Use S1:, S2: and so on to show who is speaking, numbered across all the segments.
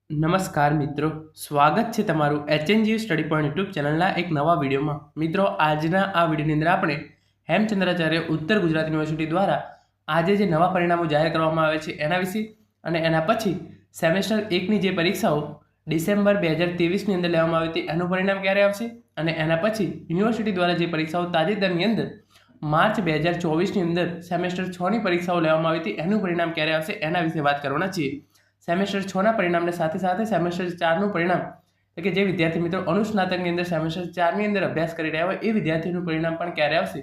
S1: નમસ્કાર મિત્રો, સ્વાગત છે તમારું એચએનજીયુ સ્ટડી પોઈન્ટ યુટ્યુબ ચેનલના એક નવા વિડીયોમાં. મિત્રો, આજના આ વિડીયોની અંદર આપણે હેમચંદ્રાચાર્ય ઉત્તર ગુજરાત યુનિવર્સિટી દ્વારા આજે જે નવા પરિણામો જાહેર કરવામાં આવે છે એના વિશે અને એના પછી સેમેસ્ટર 1ની જે પરીક્ષાઓ ડિસેમ્બર 2023ની અંદર લેવામાં આવી હતી એનું પરિણામ ક્યારે આવશે અને એના પછી યુનિવર્સિટી દ્વારા જે પરીક્ષાઓ તાજેતરની અંદર માર્ચ 2024ની અંદર સેમેસ્ટર 6ની પરીક્ષાઓ લેવામાં આવી હતી એનું પરિણામ ક્યારે આવશે એના વિશે વાત કરવાના છીએ. સેમેસ્ટર 6ના પરિણામને સાથે સાથે સેમેસ્ટર 4નું પરિણામ એટલે કે જે વિદ્યાર્થી મિત્રો અનુસ્નાતકની અંદર સેમેસ્ટર 4ની અંદર અભ્યાસ કરી રહ્યા હોય એ વિદ્યાર્થીનું પરિણામ પણ ક્યારે આવશે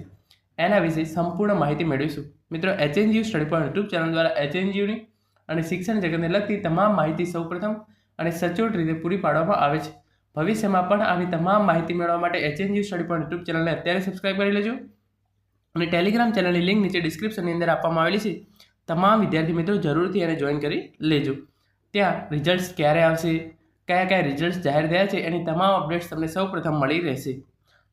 S1: એના વિશે સંપૂર્ણ માહિતી મેળવીશું. મિત્રો, HNGU study point YouTube channel દ્વારા એચએનજીયુની અને શિક્ષણ જગતને લગતી તમામ માહિતી સૌપ્રથમ અને સચોટ રીતે પૂરી પાડવામાં આવે છે. ભવિષ્યમાં પણ આવી તમામ માહિતી મેળવવા માટે એચએનજીયુ સ્ટડી પોઈન્ટ યુટ્યુબ ચેનલને અત્યારે સબસ્ક્રાઇબ કરી લેજો અને ટેલિગ્રામ ચેનલની લિંક નીચે ડિસ્ક્રિપ્શનની અંદર આપવામાં આવેલી છે. તમામ વિદ્યાર્થી મિત્રો જરૂરથી એને જોઈન કરી લેજો. ત્યાં રિઝલ્ટ્સ ક્યારે આવશે, કયા કયા રિઝલ્ટ્સ જાહેર થયા છે એની તમામ અપડેટ્સ તમને સૌ પ્રથમ મળી રહેશે.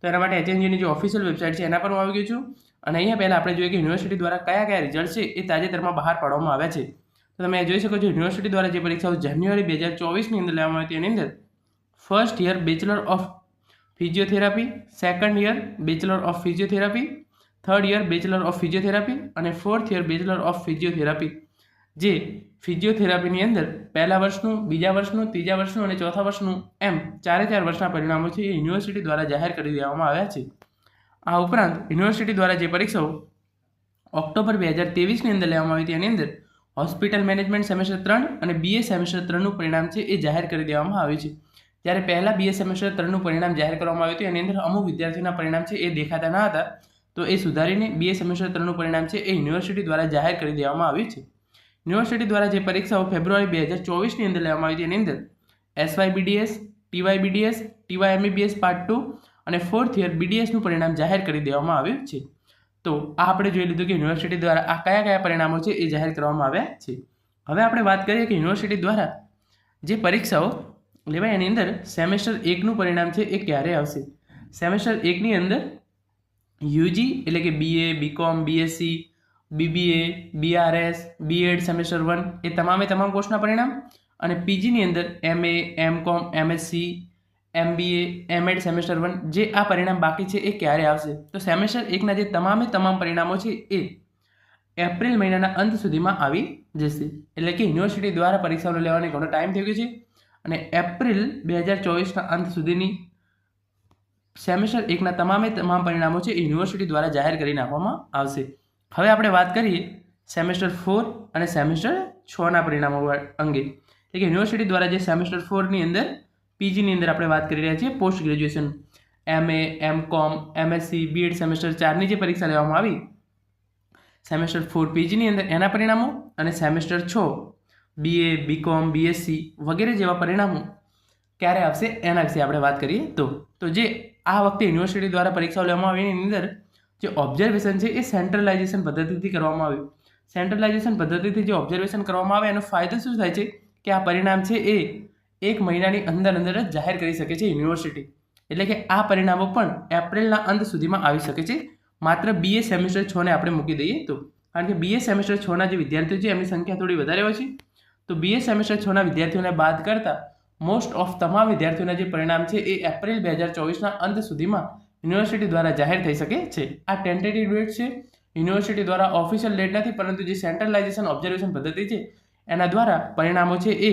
S1: તો એના માટે એચએનજીયુની જે ઓફિશિયલ વેબસાઇટ છે એના પર હું આવી ગયો છું અને અહીંયા પહેલાં આપણે જોઈએ કે યુનિવર્સિટી દ્વારા કયા કયા રિઝલ્ટ છે એ તાજેતરમાં બહાર પાડવામાં આવ્યા છે. તો તમે જોઈ શકો છો યુનિવર્સિટી દ્વારા જે પરીક્ષાઓ જાન્યુઆરી 2024ની અંદર લેવામાં આવી હતી એની અંદર first year bachelor of physiotherapy, second year bachelor of physiotherapy, third year bachelor of physiotherapy અને fourth year bachelor of physiotherapy. જે ફિઝિયોથેરાપીની અંદર પહેલા વર્ષનું, બીજા વર્ષનું, ત્રીજા વર્ષનું અને ચોથા વર્ષનું એમ 4 વર્ષના પરિણામો છે એ યુનિવર્સિટી દ્વારા જાહેર કરી દેવામાં આવ્યા છે. આ ઉપરાંત યુનિવર્સિટી દ્વારા જે પરીક્ષાઓ ઓક્ટોબર 2023ની અંદર લેવામાં આવી હતી એની અંદર હોસ્પિટલ મેનેજમેન્ટ સેમેસ્ટર 3 અને બીએ સેમેસ્ટર 3નું પરિણામ છે એ જાહેર કરી દેવામાં આવ્યું છે. જ્યારે પહેલાં બીએ સેમેસ્ટર 3નું પરિણામ જાહેર કરવામાં આવ્યું હતું એની અંદર અમુક વિદ્યાર્થીઓના પરિણામ છે એ દેખાતા ન હતા, તો એ સુધારીને બીએ સેમેસ્ટર 3નું પરિણામ છે એ યુનિવર્સિટી દ્વારા જાહેર કરી દેવામાં આવ્યું છે. યુનિવર્સિટી દ્વારા જે પરીક્ષાઓ ફેબ્રુઆરી 2024ની અંદર લેવામાં આવી હતી એની અંદર એસવાયબીડીએસ, ટીવાયબીડીએસ, ટીવાયએમબીબીએસ પાર્ટ 2 અને ફોર્થ યર બીડીએસનું પરિણામ જાહેર કરી દેવામાં આવ્યું છે. તો આ આપણે જોઈ લીધું કે યુનિવર્સિટી દ્વારા આ કયા કયા પરિણામો છે એ જાહેર કરવામાં આવ્યા છે. હવે આપણે વાત કરીએ કે યુનિવર્સિટી દ્વારા જે પરીક્ષાઓ લેવાય એની અંદર સેમેસ્ટર 1નું પરિણામ છે એ ક્યારે આવશે. સેમેસ્ટર 1ની અંદર યુજી એટલે કે BA, BCom, BSc, BBA, BRS, BEd semester 1 એ તમામ કોર્સના પરિણામ અને પીજીની અંદર MA, MCom, MSc, MBA, MEd semester 1 જે આ પરિણામ બાકી છે એ ક્યારે આવશે. તો સેમેસ્ટર 1ના જે તમામ પરિણામો છે એ એપ્રિલ મહિનાના અંત સુધીમાં આવી જશે. એટલે કે યુનિવર્સિટી દ્વારા પરીક્ષાઓ લેવાનો ઘણો ટાઈમ થઈ ગયો છે અને એપ્રિલ 2024ના અંત સુધીની સેમેસ્ટર 1ના તમામ પરિણામો છે એ યુનિવર્સિટી દ્વારા જાહેર કરી નાખવામાં આવશે. હવે આપણે વાત કરીએ સેમેસ્ટર 4 અને સેમેસ્ટર 6ના પરિણામો અંગે. એટલે કે યુનિવર્સિટી દ્વારા જે સેમેસ્ટર 4ની અંદર પીજીની અંદર આપણે વાત કરી રહ્યા છીએ post graduation MA, MCom, MSc, BEd semester 4ની જે પરીક્ષા લેવામાં આવી સેમેસ્ટર 4 પીજીની અંદર એના પરિણામો અને સેમેસ્ટર 6 બીએ, બીકોમ, બીએસસી વગેરે જેવા પરિણામો ક્યારે આવશે એના વિશે આપણે વાત કરીએ. તો જે આ વખતે યુનિવર્સિટી દ્વારા પરીક્ષાઓ લેવામાં આવી એની અંદર જે ઓબ્ઝર્વેશન છે એ સેન્ટ્રલાઇઝેશન પદ્ધતિથી કરવામાં આવ્યું. સેન્ટ્રલાઇઝેશન પદ્ધતિથી જે ઓબ્ઝર્વેશન કરવામાં આવે એનો ફાયદો શું થાય છે કે આ પરિણામ છે એ 1 મહિનાની અંદર જ જાહેર કરી શકે છે યુનિવર્સિટી. એટલે કે આ પરિણામો પણ એપ્રિલના અંત સુધીમાં આવી શકે છે. માત્ર બીએ સેમેસ્ટર 6ને આપણે મૂકી દઈએ તો, કારણ કે બીએ સેમેસ્ટર 6ના જે વિદ્યાર્થીઓ છે એમની સંખ્યા થોડી વધારે હોય છે. તો બીએ સેમેસ્ટર 6ના વિદ્યાર્થીઓને બાદ કરતાં મોસ્ટ ઓફ તમામ વિદ્યાર્થીઓના જે પરિણામ છે એ એપ્રિલ 2024ના અંત સુધીમાં યુનિવર્સિટી દ્વારા જાહેર થઈ શકે છે. આ ટેન્ટેટિવ ડેટ છે, યુનિવર્સિટી દ્વારા ઓફિશિયલ ડેટ નથી, પરંતુ જે સેન્ટ્રલાઇઝેશન ઓબ્ઝર્વેશન પદ્ધતિ છે એના દ્વારા પરિણામો છે એ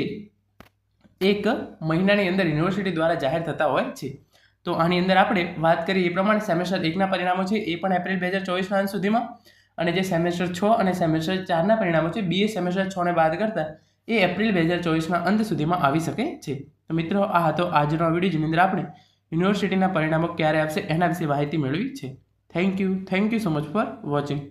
S1: 1 મહિનાની અંદર યુનિવર્સિટી દ્વારા જાહેર થતા હોય છે. તો આની અંદર આપણે વાત કરીએ એ પ્રમાણે સેમેસ્ટર 1ના પરિણામો છે એ પણ એપ્રિલ 2024ના અંત સુધીમાં અને જે સેમેસ્ટર 6 અને સેમેસ્ટર 4ના પરિણામો છે બીએ સેમેસ્ટર 6ને બાદ કરતાં એ એપ્રિલ 2024ના અંત સુધીમાં આવી શકે છે. તો મિત્રો, આ હતો આજનો વિડીયો જેની અંદર આપણે યુનિવર્સિટીના પરિણામો ક્યારે આવશે એના વિશે માહિતી મેળવી છે. Thank you so much for watching.